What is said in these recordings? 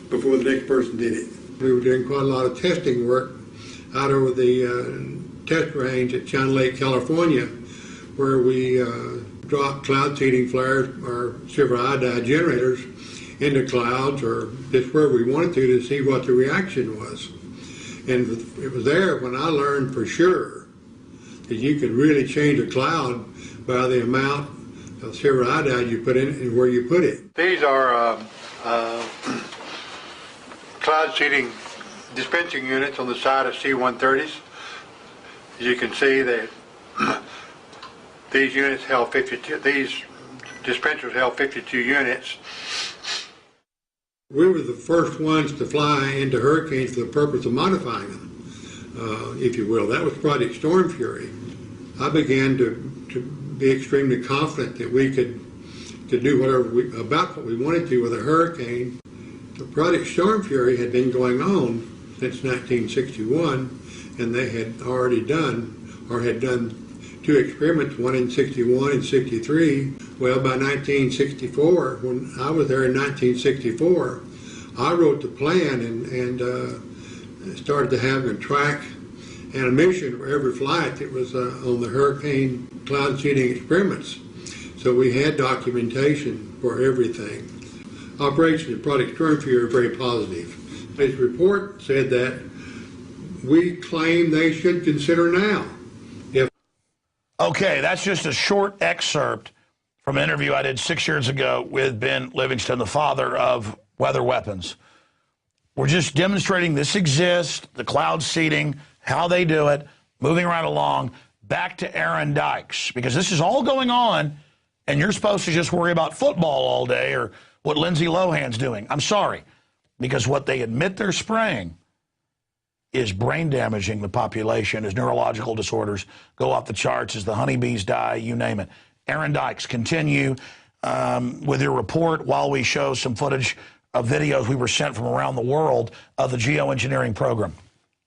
before the next person did it. We were doing quite a lot of testing work out over the test range at China Lake, California, where we dropped cloud seeding flares or silver iodide generators into clouds or just where we wanted to see what the reaction was. And it was there when I learned for sure that you could really change a cloud by the amount of silver iodide you put in it and where you put it. These are cloud seeding dispensing units on the side of C-130s. As you can see, that these units held 52. These dispensers held 52 units. We were the first ones to fly into hurricanes for the purpose of modifying them, if you will. That was Project Storm Fury. I began to be extremely confident that we could do whatever about what we wanted to with a hurricane. The Project Storm Fury had been going on since 1961, and they had already done, or had done, 2 experiments, one in 61 and 63. Well, by 1964, when I was there in 1964, I wrote the plan and started to have a track and a mission for every flight that was on the hurricane cloud seeding experiments. So we had documentation for everything. Operations at Project Storm Fury are very positive. His report said that we claim they should consider now. Okay, that's just a short excerpt from an interview I did 6 years ago with Ben Livingston, the father of weather weapons. We're just demonstrating this exists, the cloud seeding, how they do it, moving right along, back to Aaron Dykes, because this is all going on, and you're supposed to just worry about football all day or what Lindsay Lohan's doing. I'm sorry, because what they admit they're spraying is brain damaging the population, as neurological disorders go off the charts, as the honeybees die, you name it. Aaron Dykes, continue with your report while we show some footage of videos we were sent from around the world of the geoengineering program.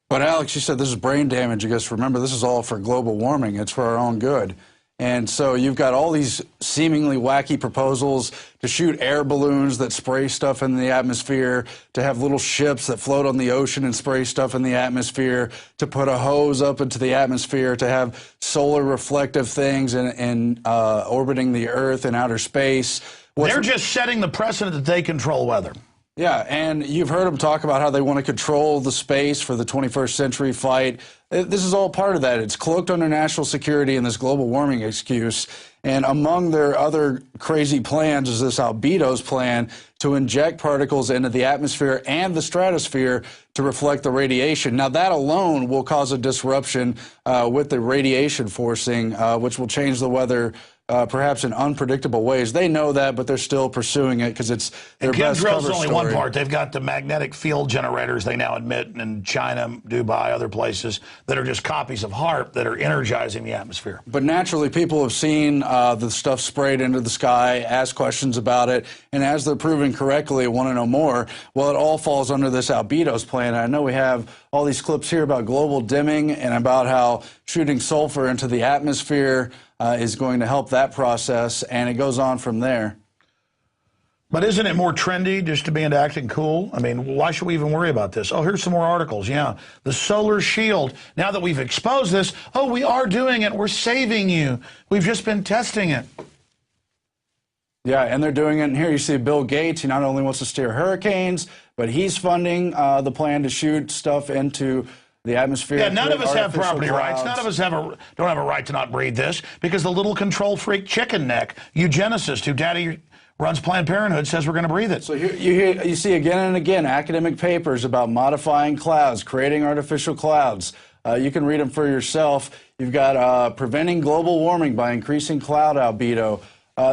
But Alex, you said this is brain damage. I guess remember, this is all for global warming. It's for our own good. And so you've got all these seemingly wacky proposals to shoot air balloons that spray stuff in the atmosphere, to have little ships that float on the ocean and spray stuff in the atmosphere, to put a hose up into the atmosphere, to have solar reflective things and orbiting the Earth in outer space. They're just setting the precedent that they control weather. Yeah, and you've heard them talk about how they want to control the space for the 21st century fight. This is all part of that. It's cloaked under national security and this global warming excuse. And among their other crazy plans is this albedo's plan to inject particles into the atmosphere and the stratosphere to reflect the radiation. Now, that alone will cause a disruption with the radiation forcing, which will change the weather perhaps in unpredictable ways. They know that, but they're still pursuing it because it's their best cover story. Chemtrails is only one part. They've got the magnetic field generators they now admit in China, Dubai, other places that are just copies of HAARP that are energizing the atmosphere. But naturally, people have seen the stuff sprayed into the sky, asked questions about it, and as they're proving correctly, want to know more. Well, it all falls under this albedo's plan. I know we have all these clips here about global dimming and about how shooting sulfur into the atmosphere is going to help that process, and it goes on from there. But isn't it more trendy just to be into acting cool? I mean, why should we even worry about this? Oh, here's some more articles. Yeah, the solar shield. Now that we've exposed this, oh, we are doing it. We're saving you. We've just been testing it. Yeah, and they're doing it. And here you see Bill Gates. He not only wants to steer hurricanes, but he's funding the plan to shoot stuff into the atmosphere. Yeah, none of us have property rights. None of us don't have a right to not breed this because the little control freak chicken neck eugenicist who daddy runs Planned Parenthood says we're going to breathe it. So you see again and again academic papers about modifying clouds, creating artificial clouds. You can read them for yourself. You've got preventing global warming by increasing cloud albedo.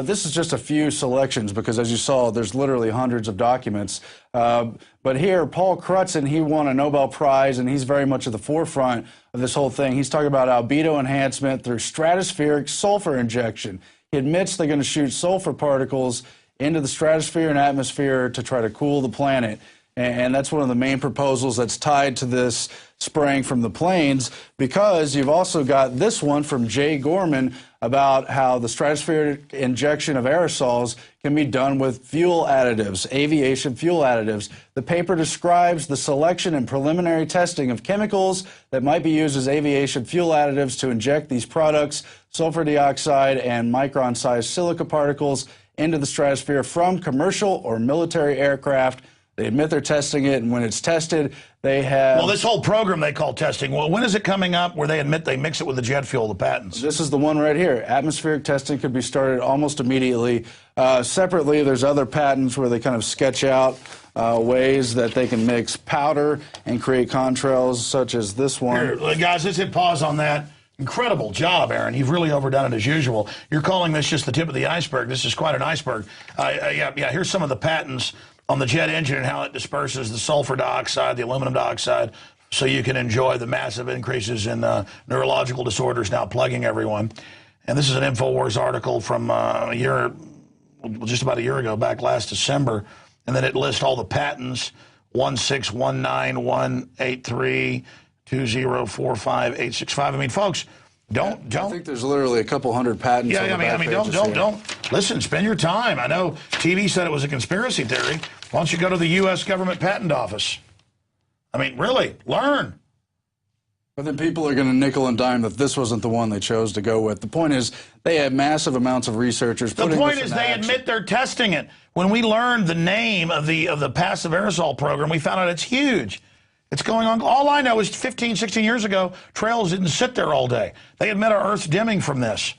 This is just a few selections because, as you saw, there's literally hundreds of documents. But here, Paul Crutzen, he won a Nobel Prize, and he's very much at the forefront of this whole thing. He's talking about albedo enhancement through stratospheric sulfur injection. He admits they're going to shoot sulfur particles into the stratosphere and atmosphere to try to cool the planet. And that's one of the main proposals that's tied to this spraying from the planes, because you've also got this one from Jay Gorman about how the stratospheric injection of aerosols can be done with fuel additives, aviation fuel additives. The paper describes the selection and preliminary testing of chemicals that might be used as aviation fuel additives to inject these products, sulfur dioxide and micron-sized silica particles, into the stratosphere from commercial or military aircraft. They admit they're testing it, and when it's tested, they have... Well, this whole program they call testing, well, when is it coming up where they admit they mix it with the jet fuel, the patents? This is the one right here. Atmospheric testing could be started almost immediately. Separately, there's other patents where they kind of sketch out ways that they can mix powder and create contrails, such as this one. Here, guys, let's hit pause on that. Incredible job, Aaron. You've really overdone it as usual. You're calling this just the tip of the iceberg. This is quite an iceberg. Yeah, here's some of the patents on the jet engine and how it disperses the sulfur dioxide, the aluminum dioxide, so you can enjoy the massive increases in neurological disorders now plaguing everyone. And this is an Infowars article from just about a year ago, back last December. And then it lists all the patents, 1619183204585. I mean, folks, don't. I think there's literally a couple hundred patents. Yeah, I mean, don't listen. Spend your time. I know TV said it was a conspiracy theory. Why don't you go to the U.S. government patent office? I mean, really, learn. But then people are going to nickel and dime that this wasn't the one they chose to go with. The point is, they have massive amounts of researchers. The point is, they admit they're testing it. When we learned the name of the passive aerosol program, we found out it's huge. It's going on. All I know is 15, 16 years ago, trails didn't sit there all day. They admit our Earth's dimming from this.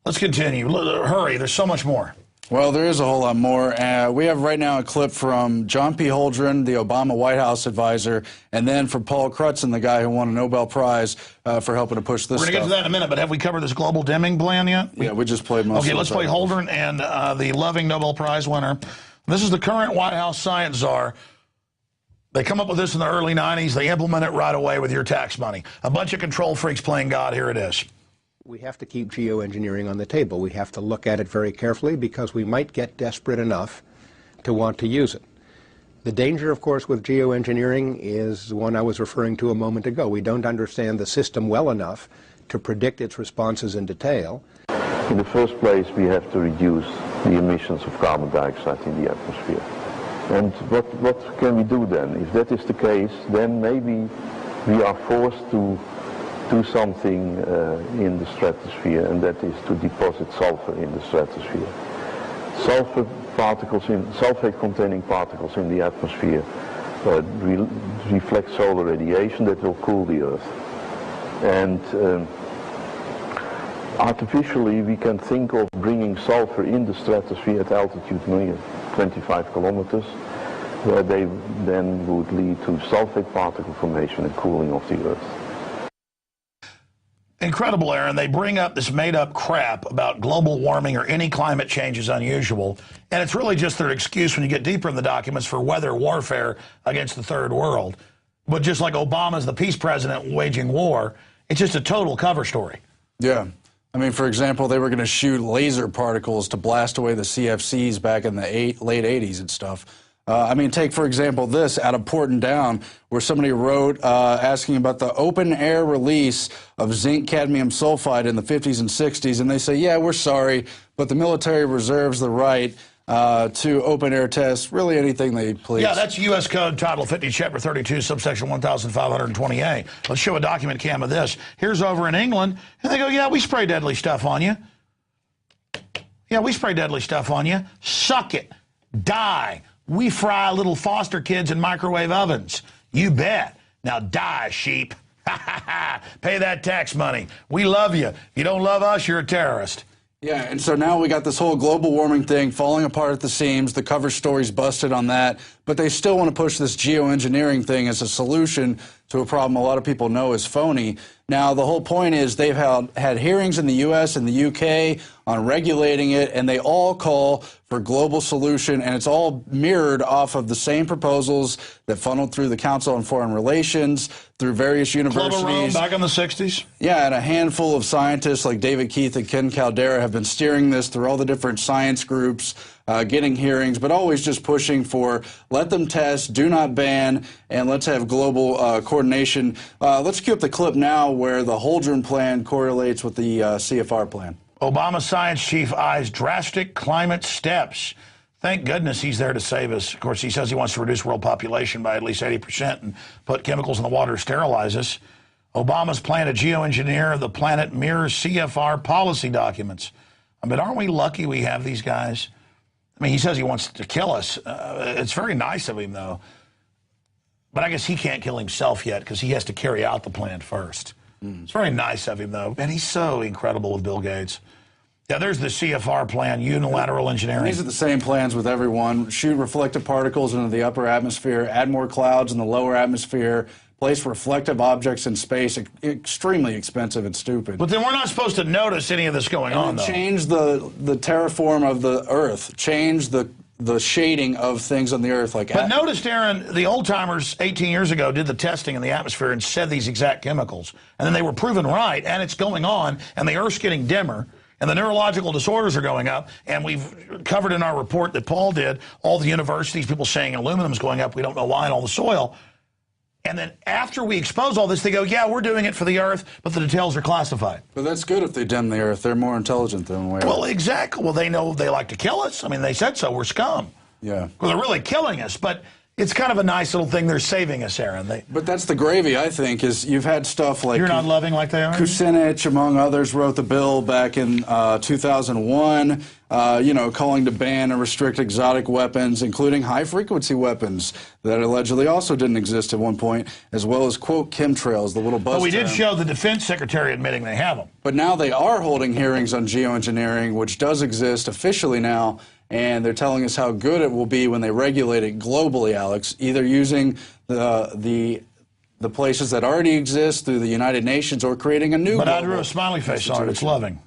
Let's continue. Hurry. There's so much more. Well, there is a whole lot more. We have right now a clip from John P. Holdren, the Obama White House advisor, and then from Paul Crutzen, the guy who won a Nobel Prize for helping to push this We're going to get to that in a minute, but have we covered this global dimming plan yet? Yeah, we just played most of it. Okay, let's play Holdren and the loving Nobel Prize winner. This is the current White House science czar. They come up with this in the early 90s. They implement it right away with your tax money. A bunch of control freaks playing God. Here it is. We have to keep geoengineering on the table. We have to look at it very carefully because we might get desperate enough to want to use it. The danger, of course, with geoengineering is one I was referring to a moment ago. We don't understand the system well enough to predict its responses in detail. In the first place, we have to reduce the emissions of carbon dioxide in the atmosphere. And what can we do then? If that is the case, then maybe we are forced to do something in the stratosphere, and that is to deposit sulfur in the stratosphere. Sulfate-containing particles in the atmosphere reflect solar radiation that will cool the Earth. And artificially, we can think of bringing sulfur in the stratosphere at altitude 25 kilometers, where they then would lead to sulfate particle formation and cooling of the Earth. Incredible, Aaron. They bring up this made-up crap about global warming or any climate change is unusual, and it's really just their excuse when you get deeper in the documents for weather warfare against the third world. But just like Obama's the peace president waging war, it's just a total cover story. Yeah. I mean, for example, they were going to shoot laser particles to blast away the CFCs back in the late 80s and stuff. I mean, take, for example, this out of Porton Down, where somebody wrote asking about the open-air release of zinc cadmium sulfide in the 50s and 60s, and they say, yeah, we're sorry, but the military reserves the right to open-air test really anything they please. Yeah, that's U.S. Code Title 50, Chapter 32, subsection 1528. Let's show a document cam of this. Here's over in England, and they go, yeah, we spray deadly stuff on you. Yeah, we spray deadly stuff on you. Suck it. Die. We fry little foster kids in microwave ovens. You bet. Now die, sheep. Pay that tax money. We love you. If you don't love us, you're a terrorist. Yeah, and so now we got this whole global warming thing falling apart at the seams. The cover story's busted on that, but they still want to push this geoengineering thing as a solution to a problem a lot of people know is phony. Now, the whole point is they've had hearings in the U.S. and the U.K. on regulating it, and they all call for global solution, and it's all mirrored off of the same proposals that funneled through the Council on Foreign Relations, through various universities. Club of Rome back in the 60s? Yeah, and a handful of scientists like David Keith and Ken Caldera have been steering this through all the different science groups getting hearings, but always just pushing for let them test, do not ban, and let's have global coordination. Let's cue up the clip now where the Holdren plan correlates with the CFR plan. Obama science chief eyes drastic climate steps. Thank goodness he's there to save us. Of course, he says he wants to reduce world population by at least 80% and put chemicals in the water to sterilize us. Obama's plan to geoengineer the planet mirrors CFR policy documents. I mean, aren't we lucky we have these guys? I mean, he says he wants to kill us. It's very nice of him, though. But I guess he can't kill himself yet because he has to carry out the plan first. It's very nice of him, though. And he's so incredible with Bill Gates. Yeah, there's the CFR plan, unilateral engineering. These are the same plans with everyone. Shoot reflective particles into the upper atmosphere, add more clouds in the lower atmosphere, place reflective objects in space. Extremely expensive and stupid. But then we're not supposed to notice any of this going on, though. Change the terraform of the Earth. Change the shading of things on the Earth. But notice, Darren, the old-timers 18 years ago did the testing in the atmosphere and said these exact chemicals. And then they were proven right, and it's going on, and the Earth's getting dimmer. And the neurological disorders are going up, and we've covered in our report that Paul did, all the universities, people saying aluminum's going up, we don't know why, and all the soil. And then after we expose all this, they go, yeah, we're doing it for the Earth, but the details are classified. But that's good if they dim the Earth. They're more intelligent than we are. Well, exactly. Well, they know they like to kill us. I mean, they said so. We're scum. Yeah. Well, they're really killing us, but it's kind of a nice little thing. They're saving us, Aaron. But that's the gravy, I think, is you've had stuff like... You're not loving like they are? Kucinich, among others, wrote the bill back in 2001, calling to ban and restrict exotic weapons, including high-frequency weapons that allegedly also didn't exist at one point, as well as, quote, chemtrails, the little buzz But we did term. show the defense secretary admitting they have them. But now they are holding hearings on geoengineering, which does exist officially now, and they're telling us how good it will be when they regulate it globally, Alex, either using the places that already exist through the United Nations or creating a new But I drew a smiley face on it. It's loving.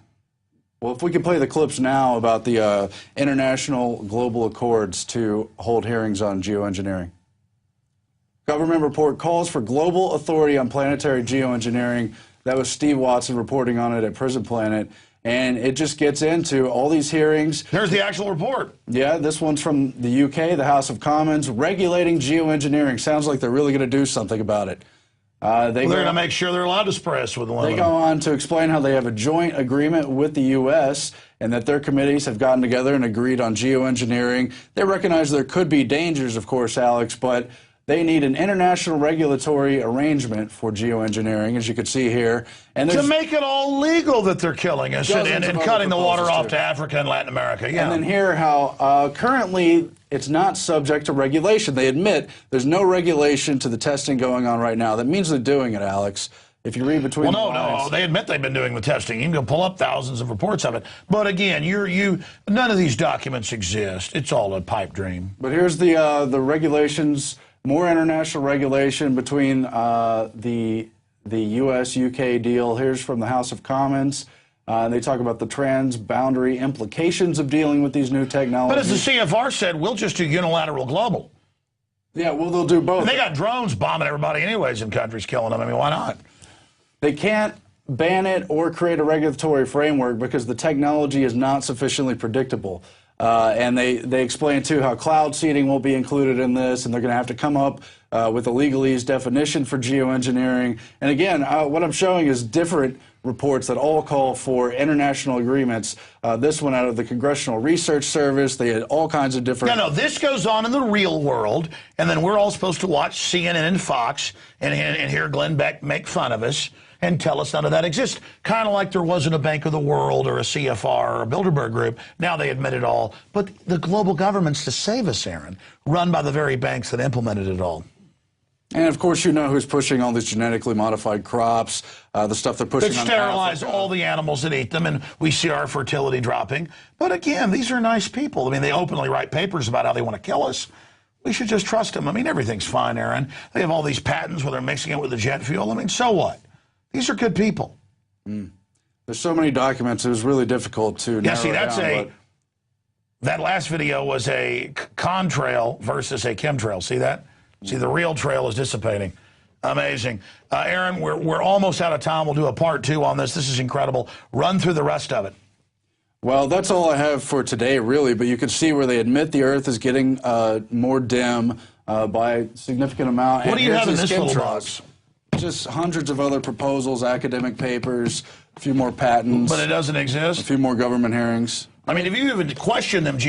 Well, if we can play the clips now about the international global accords to hold hearings on geoengineering. Government report calls for global authority on planetary geoengineering. That was Steve Watson reporting on it at Prison Planet. And it just gets into all these hearings. Here's the actual report. Yeah, this one's from the UK, the House of Commons, regulating geoengineering. Sounds like they're really going to do something about it. They're going to make sure they're allowed to spray us with aluminum. They go on to explain how they have a joint agreement with the U.S. and that their committees have gotten together and agreed on geoengineering. They recognize there could be dangers, of course, Alex, but they need an international regulatory arrangement for geoengineering, as you can see here. And to make it all legal that they're killing us and cutting the water off to Africa and Latin America. Yeah. And then here how currently it's not subject to regulation. They admit there's no regulation to the testing going on right now. That means they're doing it, Alex. If you read between the lines. No, they admit they've been doing the testing. You can go pull up thousands of reports of it. But again, none of these documents exist. It's all a pipe dream. But here's the regulations. More international regulation between the U.S.-UK deal. Here's from the House of Commons. They talk about the transboundary implications of dealing with these new technologies. But as the CFR said, we'll just do unilateral global. Yeah, well, they'll do both. And they got drones bombing everybody anyways in countries, killing them. I mean, why not? They can't ban it or create a regulatory framework because the technology is not sufficiently predictable. And they explain, too, how cloud seeding will be included in this, and they're going to have to come up with a legalese definition for geoengineering. And again, what I'm showing is different reports that all call for international agreements. This one out of the Congressional Research Service. They had all kinds of different... No, this goes on in the real world, and then we're all supposed to watch CNN and Fox and hear Glenn Beck make fun of us and tell us none of that exists. Kind of like there wasn't a Bank of the World or a CFR or a Bilderberg Group. Now they admit it all. But the global government's to save us, Aaron, run by the very banks that implemented it all. And, of course, you know who's pushing all these genetically modified crops, the stuff they're pushing on sterilize all the animals that eat them, and we see our fertility dropping. But, again, these are nice people. I mean, they openly write papers about how they want to kill us. We should just trust them. I mean, everything's fine, Aaron. They have all these patents where they're mixing it with the jet fuel. I mean, so what? These are good people. There's so many documents, it was really difficult to narrow see, that's down, that last video was a contrail versus a chemtrail. See that? See, the real trail is dissipating. Amazing. Aaron, we're almost out of time. We'll do a part 2 on this. This is incredible. Run through the rest of it. Well, that's all I have for today, really, but you can see where they admit the Earth is getting more dim by a significant amount. What do you here's have in the this little chemtrails. box? Just hundreds of other proposals, academic papers, a few more patents. But it doesn't exist? A few more government hearings. I mean, if you even question them,